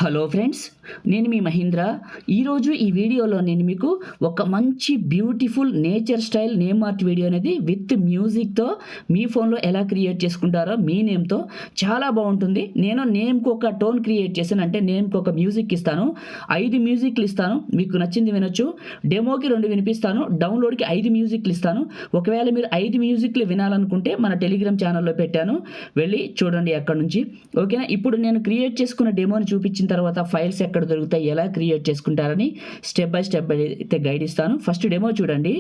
Hello friends, నేను మీ మహేంద్ర. ఈరోజు ఈ వీడియోలో నేను మీకు ఒక మంచి beautiful nature style name art video అనేది విత్ మ్యూజిక్తో మీ ఫోన్లో ఎలా క్రియేట్ చేసుకుంటారో మీ నేమ్తో చాలా బాగుంటుంది. నేను నేమ్కి ఒక టోన్ క్రియేట్ చేశాను, అంటే నేమ్కి ఒక మ్యూజిక్ ఇస్తాను. 5 మ్యూజిక్లు ఇస్తాను, మీకు నచ్చింది వినొచ్చు. డెమోకి 2 వినిపిస్తాను, డౌన్లోడ్కి 5 మ్యూజిక్లు ఇస్తాను. ఒకవేళ మీరు 5 మ్యూజిక్లు వినాలనుకుంటే మన టెలిగ్రామ్ ఛానల్లో పెట్టాను, వెళ్ళి చూడండి అక్కడ నుంచి. ఓకేనా? ఇప్పుడు నేను క్రియేట్ చేసుకున్న డెమోని చూపించిన తర్వాత ఫైల్స్ ఎక్కడ దొరుకుతాయి, ఎలా క్రియేట్ చేసుకుంటారని స్టెప్ బై స్టెప్ అయితే గైడ్ ఇస్తాను. ఫస్ట్ డెమో చూడండి.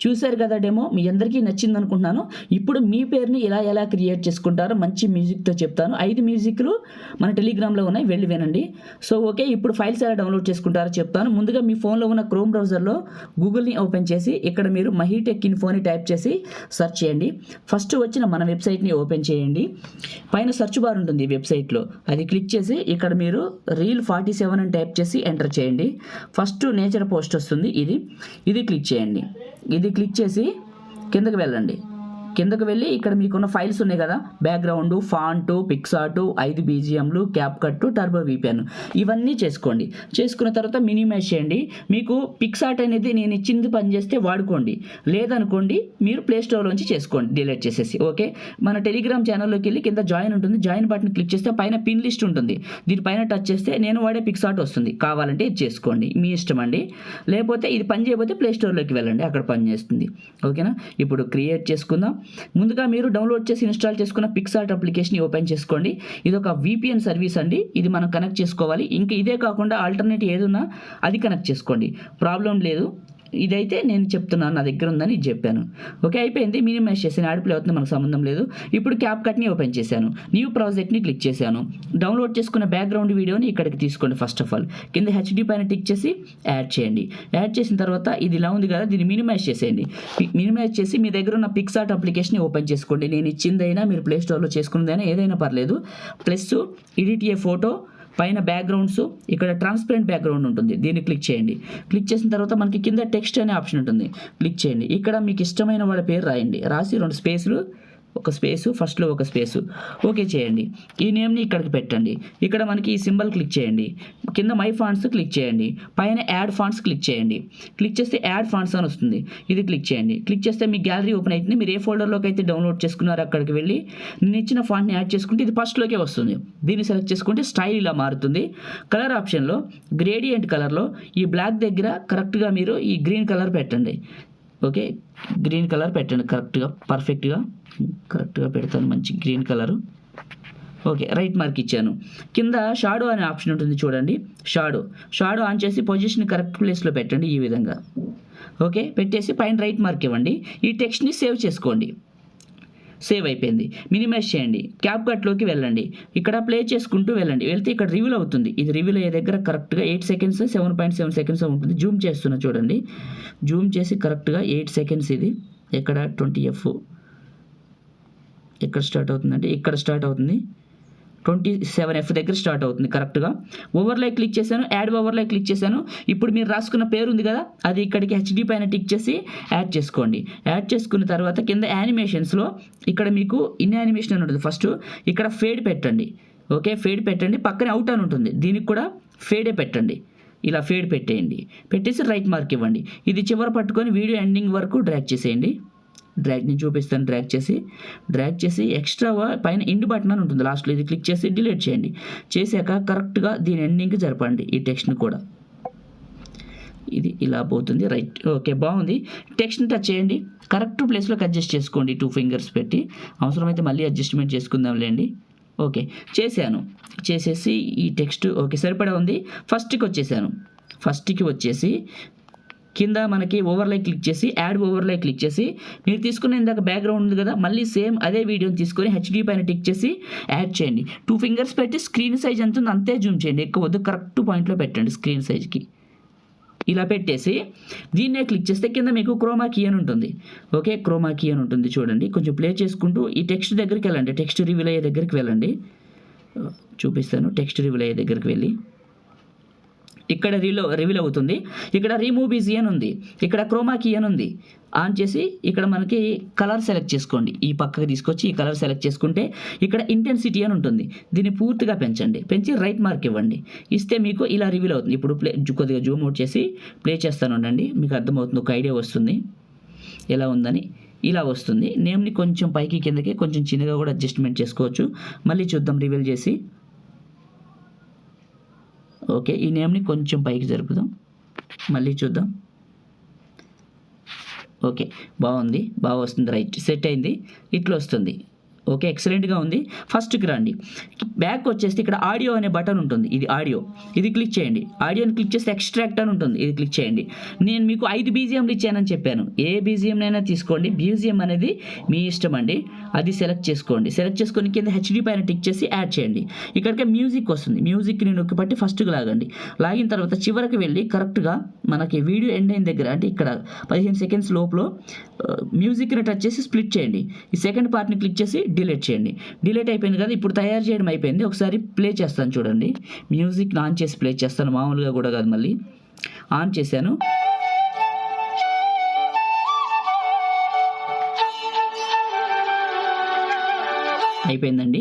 చూశారు కదా డెమో, మీ అందరికీ నచ్చింది అనుకుంటున్నాను. ఇప్పుడు మీ పేరుని ఎలా క్రియేట్ చేసుకుంటారో మంచి మ్యూజిక్తో చెప్తాను. 5 మ్యూజిక్లు మన టెలిగ్రామ్లో ఉన్నాయి, వెళ్ళి వినండి. సో ఓకే, ఇప్పుడు ఫైల్స్ ఎలా డౌన్లోడ్ చేసుకుంటారో చెప్తాను. ముందుగా మీ ఫోన్లో ఉన్న క్రోమ్ బ్రౌజర్లో గూగుల్ని ఓపెన్ చేసి ఇక్కడ మీరు మహీటెక్ ఇన్ఫోని టైప్ చేసి సెర్చ్ చేయండి. ఫస్ట్ వచ్చిన మన వెబ్సైట్ని ఓపెన్ చేయండి. పైన సెర్చ్ బార్ ఉంటుంది వెబ్సైట్లో, అది క్లిక్ చేసి ఇక్కడ మీరు రీల్ 47 అని టైప్ చేసి ఎంటర్ చేయండి. ఫస్ట్ నేచర్ పోస్ట్ వస్తుంది, ఇది క్లిక్ చేయండి. ఇది క్లిక్ చేసి కిందకి వెళ్ళండి. కిందకు వెళ్ళి ఇక్కడ మీకున్న ఫైల్స్ ఉన్నాయి కదా, బ్యాక్గ్రౌండ్, ఫాంట్, పిక్సార్ట్, 5 బీజిఎంలు, క్యాప్ కట్, టర్బో విపిఎన్, ఇవన్నీ చేసుకోండి. చేసుకున్న తర్వాత మినిమైజ్ చేయండి. మీకు పిక్సార్ట్ అనేది నేను ఇచ్చింది పనిచేస్తే వాడుకోండి, లేదనుకోండి మీరు ప్లే స్టోర్లోంచి చేసుకోండి, డిలీట్ చేసేసి. ఓకే, మన టెలిగ్రామ్ ఛానల్లోకి వెళ్ళి కింద జాయిన్ ఉంటుంది, జాయిన్ బటన్ క్లిక్ చేస్తే పైన పిన్ లిస్ట్ ఉంటుంది, దీనిపైన టచ్ చేస్తే నేను వాడే పిక్సార్ట్ వస్తుంది. కావాలంటే ఇది చేసుకోండి, మీ ఇష్టం అండి. లేకపోతే ఇది పని చేయకపోతే ప్లే స్టోర్లోకి వెళ్ళండి, అక్కడ పని చేస్తుంది. ఓకేనా? ఇప్పుడు క్రియేట్ చేసుకుందాం. ముందుగా మీరు డౌన్లోడ్ చేసి ఇన్స్టాల్ చేసుకున్న పిక్సార్ట్ అప్లికేషన్ ఓపెన్ చేసుకోండి. ఇది ఒక VPN సర్వీస్ అండి, ఇది మనం కనెక్ట్ చేసుకోవాలి. ఇంకా ఇదే కాకుండా ఆల్టర్నేట్ ఏదున్నా అది కనెక్ట్ చేసుకోండి, ప్రాబ్లం లేదు. ఇదైతే నేను చెప్తున్నాను, నా దగ్గర ఉందని ఇది చెప్పాను. ఓకే, అయిపోయింది. మినిమైజ్ చేసాను, యాడ్ ప్లే అవుతుంది, మనకు సంబంధం లేదు. ఇప్పుడు క్యాప్ కట్ని ఓపెన్ చేశాను, న్యూ ప్రాజెక్ట్ని క్లిక్ చేశాను. డౌన్లోడ్ చేసుకున్న బ్యాక్గ్రౌండ్ వీడియోని ఇక్కడికి తీసుకోండి. ఫస్ట్ ఆఫ్ ఆల్ కింద HD పైన టిక్ చేసి యాడ్ చేయండి. యాడ్ చేసిన తర్వాత ఇది ఇలా ఉంది కదా, దీన్ని మినిమైజ్ చేసేయండి. మినిమైజ్ చేసి మీ దగ్గర ఉన్న పిక్సార్ట్ అప్లికేషన్ ఓపెన్ చేసుకోండి. నేను ఇచ్చిందైనా మీరు ప్లే స్టోర్లో చేసుకున్నదైనా ఏదైనా పర్లేదు. ప్లస్ ఎడిట్ ఏ ఫోటో, పైన బ్యాక్గ్రౌండ్స్, ఇక్కడ ట్రాన్స్పరెంట్ బ్యాక్గ్రౌండ్ ఉంటుంది, దీన్ని క్లిక్ చేయండి. క్లిక్ చేసిన తర్వాత మనకి కింద టెక్స్ట్ అనే ఆప్షన్ ఉంటుంది, క్లిక్ చేయండి. ఇక్కడ మీకు ఇష్టమైన వాళ్ళ పేరు రాయండి, రాసి 2 స్పేసులు, ఒక స్పేసు, ఫస్ట్లో ఒక స్పేసు. ఓకే చేయండి. ఈ నేమ్ని ఇక్కడికి పెట్టండి. ఇక్కడ మనకి ఈ సింబల్ క్లిక్ చేయండి. కింద మై ఫాంట్స్ క్లిక్ చేయండి. పైన యాడ్ ఫాంట్స్ క్లిక్ చేయండి. క్లిక్ చేస్తే యాడ్ ఫాంట్స్ అని వస్తుంది, ఇది క్లిక్ చేయండి. క్లిక్ చేస్తే మీ గ్యాలరీ ఓపెన్ అవుతుంది. మీరు ఏ ఫోల్డర్లోకి అయితే డౌన్లోడ్ చేసుకున్నారో అక్కడికి వెళ్ళి నేను ఇచ్చిన ఫాంట్ని యాడ్ చేసుకుంటే ఇది ఫస్ట్లోకే వస్తుంది. దీన్ని సెలెక్ట్ చేసుకుంటే స్టైల్ ఇలా మారుతుంది. కలర్ ఆప్షన్లో గ్రేడియంట్ కలర్లో ఈ బ్లాక్ దగ్గర కరెక్ట్గా మీరు ఈ గ్రీన్ కలర్ పెట్టండి. ఓకే, గ్రీన్ కలర్ పెట్టండి, కరెక్ట్గా పెడతాను, మంచి green colour. Okay, right mark ఇచ్చాను. కింద షాడో అనే ఆప్షన్ ఉంటుంది చూడండి, షాడో ఆన్ చేసి పొజిషన్ కరెక్ట్ ప్లేస్లో పెట్టండి, ఈ విధంగా. ఓకే, పెట్టేసి పైన రైట్ మార్క్ ఇవ్వండి. ఈ టెక్స్ట్ని సేవ్ చేసుకోండి. సేవ్ అయిపోయింది. మినిమైజ్ చేయండి, క్యాప్ కట్లోకి వెళ్ళండి, ఇక్కడ ప్లే చేసుకుంటూ వెళ్ళండి. వెళ్తే ఇక్కడ రివీల్ అవుతుంది. ఇది రివీల్ అయ్యే దగ్గర కరెక్ట్గా 8 సెకండ్స్ 7.7 సెకండ్స్ ఉంటుంది. జూమ్ చేస్తున్నా చూడండి, జూమ్ చేసి కరెక్ట్గా 8 సెకండ్స్. ఇది ఎక్కడ 20F ఎక్కడ స్టార్ట్ అవుతుందంటే ఇక్కడ స్టార్ట్ అవుతుంది, 27F దగ్గర స్టార్ట్ అవుతుంది కరెక్ట్గా. ఓవర్లై క్లిక్ చేశాను, యాడ్ ఓవర్లై క్లిక్ చేశాను. ఇప్పుడు మీరు రాసుకున్న పేరు ఉంది కదా, అది ఇక్కడికి HD పైన టిక్ చేసి యాడ్ చేసుకోండి. యాడ్ చేసుకున్న తర్వాత కింద యానిమేషన్స్లో ఇక్కడ మీకు ఇన్ యానిమేషన్ అని ఉంటుంది, ఫస్ట్ ఇక్కడ ఫేడ్ పెట్టండి. ఓకే, ఫేడ్ పెట్టండి. పక్కనే అవుట్ అని ఉంటుంది, దీనికి కూడా ఫేడే పెట్టండి. ఇలా ఫేడ్ పెట్టేయండి, పెట్టేసి రైట్ మార్క్ ఇవ్వండి. ఇది చివర పట్టుకొని వీడియో ఎండింగ్ వరకు డ్రాగ్ చేసేయండి. డ్రాగ్ని చూపిస్తాను, డ్రాగ్ చేసి ఎక్స్ట్రా పైన ఎండ్ బటన్ అని ఉంటుంది లాస్ట్లో, ఇది క్లిక్ చేసి డిలీట్ చేయండి. చేశాక కరెక్ట్గా దీని ఎండింగ్కి జరపండి ఈ టెక్స్ట్ని కూడా. ఇది ఇలా పోతుంది, రైట్. ఓకే, బాగుంది. టెక్స్ట్ని టచ్ చేయండి, కరెక్ట్ ప్లేస్లోకి అడ్జస్ట్ చేసుకోండి 2 ఫింగర్స్ పెట్టి. అవసరమైతే మళ్ళీ అడ్జస్ట్మెంట్ చేసుకుందాంలేండి. ఓకే, చేసేసి ఈ టెక్స్ట్ ఓకే సరిపడా ఉంది. ఫస్ట్కి వచ్చేసి కింద మనకి ఓవర్లై క్లిక్ చేసి యాడ్ ఓవర్లై క్లిక్ చేసి మీరు తీసుకున్న ఇందాక బ్యాక్గ్రౌండ్ ఉంది కదా, మళ్ళీ సేమ్ అదే వీడియోని తీసుకొని HD పైన టిక్ చేసి యాడ్ చేయండి. 2 ఫింగర్స్ పెట్టి స్క్రీన్ సైజ్ ఎంత ఉందో అంతే జూమ్ చేయండి, ఎక్కువ వద్దు, కరెక్ట్ పాయింట్లో పెట్టండి స్క్రీన్ సైజ్కి. ఇలా పెట్టేసి దీన్నే క్లిక్ చేస్తే కింద మీకు క్రోమా కీ అని ఉంటుంది. ఓకే, క్రోమా కీ అని ఉంటుంది చూడండి. కొంచెం ప్లే చేసుకుంటూ ఈ టెక్స్ట్ దగ్గరికి వెళ్ళండి, టెక్స్ట్ రివీల్ అయ్యే దగ్గరికి వెళ్ళండి. చూపిస్తాను. టెక్స్ట్ రివీల్ అయ్యే దగ్గరికి వెళ్ళి ఇక్కడ రివీల్ అవుతుంది. ఇక్కడ రిమూవ్ బిజీ అని ఉంది, ఇక్కడ క్రోమా కీ అని ఉంది. ఆన్ చేసి ఇక్కడ మనకి కలర్ సెలెక్ట్ చేసుకోండి. ఈ పక్కకి తీసుకొచ్చి ఈ కలర్ సెలెక్ట్ చేసుకుంటే ఇక్కడ ఇంటెన్సిటీ అని ఉంటుంది. దీన్ని పూర్తిగా పెంచండి, పెంచి రైట్ మార్క్ ఇవ్వండి. ఇస్తే మీకు ఇలా రివీల్ అవుతుంది. ఇప్పుడు కొద్దిగా జూమ్ అవుట్ చేసి ప్లే చేస్తాను ఉండండి, మీకు అర్థమవుతుంది, ఒక ఐడియా వస్తుంది ఎలా ఉందని. ఇలా వస్తుంది. నేమ్ని కొంచెం పైకి కిందకి కొంచెం చిన్నగా కూడా అడ్జస్ట్మెంట్ చేసుకోవచ్చు. మళ్ళీ చూద్దాం రివీల్ చేసి. ఓకే, ఈ నేమ్ని కొంచెం పైకి జరుపుదాం, మళ్ళీ చూద్దాం. ఓకే, బాగుంది, బాగా వస్తుంది, రైట్ సెట్ అయింది, ఇట్లా వస్తుంది. ఓకే, ఎక్సలెంట్గా ఉంది. ఫస్ట్కి రండి, బ్యాక్ వచ్చేసి ఇక్కడ ఆడియో అనే బటన్ ఉంటుంది, ఇది ఆడియో, ఇది క్లిక్ చేయండి. ఆడియోని క్లిక్ చేస్తే ఎక్స్ట్రాక్ట్ అని ఉంటుంది, ఇది క్లిక్ చేయండి. నేను మీకు 5 బీజిఎంలు ఇచ్చానని చెప్పాను, ఏ బీజిఎంనైనా తీసుకోండి. బీజిఎం అనేది మీ ఇష్టం అండి, అది సెలెక్ట్ చేసుకోండి. సెలెక్ట్ చేసుకొని కింద హెచ్డి పైన టిక్ చేసి యాడ్ చేయండి. ఇక్కడికి మ్యూజిక్ వస్తుంది, మ్యూజిక్ని నొక్కి పట్టి ఫస్ట్కి లాగండి. లాగిన తర్వాత చివరికి వెళ్ళి కరెక్ట్గా మనకి వీడియో ఎండ్ అయిన దగ్గర, అంటే ఇక్కడ 15 సెకండ్స్ లోపల మ్యూజిక్ని టచ్ చేసి స్ప్లిట్ చేయండి. ఈ సెకండ్ పార్ట్ని క్లిక్ చేసి డిలీట్ చేయండి. డిలీట్ అయిపోయింది కదా, ఇప్పుడు తయారు చేయడం అయిపోయింది. ఒకసారి ప్లే చేస్తాను చూడండి. మ్యూజిక్ ఆన్ చేసి ప్లే చేస్తాను, మామూలుగా కూడా కాదు, మళ్ళీ ఆన్ చేశాను. అయిపోయిందండి.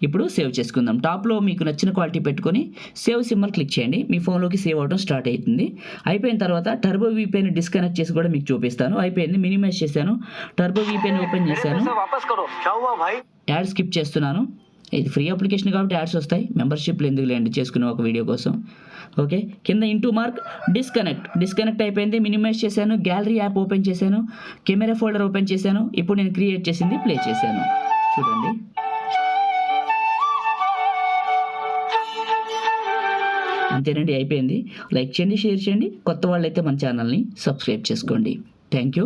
ఇప్పుడు సేవ్ చేసుకుందాం. టాప్లో మీకు నచ్చిన క్వాలిటీ పెట్టుకొని సేవ్ సింబల్ క్లిక్ చేయండి, మీ ఫోన్లోకి సేవ్ అవడం స్టార్ట్ అవుతుంది. అయిపోయిన తర్వాత టర్బో వీపీఐని డిస్కనెక్ట్ చేసి కూడా మీకు చూపిస్తాను. అయిపోయింది, మినిమైజ్ చేశాను, టర్బో వీపీఐని ఓపెన్ చేశాను, యాడ్ స్కిప్ చేస్తున్నాను. ఇది ఫ్రీ అప్లికేషన్ కాబట్టి యాడ్స్ వస్తాయి, మెంబర్షిప్లు ఎందుకు లేండి, చేసుకునే ఒక వీడియో కోసం. ఓకే, కింద ఇంటూ మార్క్ డిస్కనెక్ట్ అయిపోయింది. మినిమైజ్ చేశాను, గ్యాలరీ యాప్ ఓపెన్ చేశాను, కెమెరా ఫోల్డర్ ఓపెన్ చేశాను. ఇప్పుడు నేను క్రియేట్ చేసింది ప్లే చేశాను చూడండి. అంతేనండి, అయిపోయింది. లైక్ చేయండి, షేర్ చేయండి. కొత్త వాళ్ళైతే మన ఛానల్ని సబ్స్క్రైబ్ చేసుకోండి. Thank you.